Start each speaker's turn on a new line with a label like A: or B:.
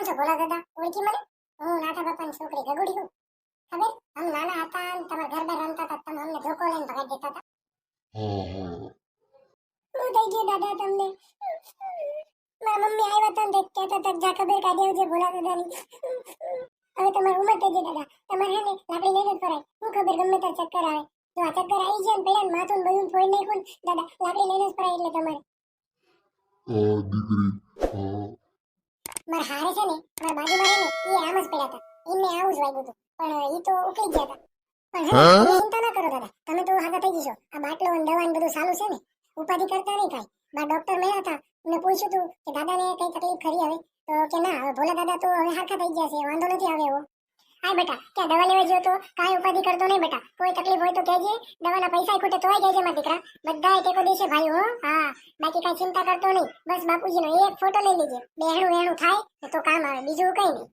A: કોણ છો ભોલા દાદા? ઓળખી મને? હું નાથા બાપાની છોકરી ગગુડી છું. ખબર? અમે નાના હતા ને તમારા ઘર બાર રમતા હતા, તમે અમને ધોકો લઈને ભગાડી દેતા હતા. શું થઈ ગયું દાદા તમને? મારા મમ્મી આવ્યા હતા ને કહેતા હતા જા ખબર કાઢી આવજે ભોલા દાદાની. હવે તમારી ઉંમર થઈ ગઈ દાદા, તમારે હે ને લાકડી લઈને જ ફરાય. હું ખબર ગમે ત્યારે ચક્કર આવે, જો આ ચક્કર આવી જાય ને પેલા માથું ને બધું ફોડી નાખ્યું ને દાદા, લાકડી લઈને જ ફરાય. એટલે તમારે
B: દીકરી
A: મારા હારે છે ને મારા બાજુમાં રહે ને એ આમ જ પડ્યા હતા, એમને આવું જ વાગ્યું હતું, પણ એ તો ઉકળી ગયા હતા. પણ હે ને, તમે ચિંતા ના કરો દાદા, તમે તો હાગા થઈ જશો. આ બાટલો અને દવા ને બધું સારું છે ને, ઉપાધિ કરતા નહીં કાંઈ. બા ડોક્ટર મળ્યા હતા, મેં પૂછ્યું હતું કે દાદાને કઈ તકલીફ ખરી હવે, તો કે ના હવે ભોલા દાદા તો હવે હારખા થઈ ગયા છે, વાંધો નથી આવે એવો. હા બેટા, ક્યાં દવા લેવા ગયો તો કાંઈ ઉપાધિ કરતો નહીં બેટા, કોઈ તકલીફ હોય તો કહેજે, દવાના પૈસા ખૂટે તોય કહેજે મારા દીકરા, બધાય ટેકો દેશે ભાઈ હો. હા બાકી કાંઈ ચિંતા કરતો નહીં, બસ બાપુજીનો એક ફોટો લઈ લેજે, બેહણું વેહણું થાય તો કામ આવે, બીજું કંઈ નહીં.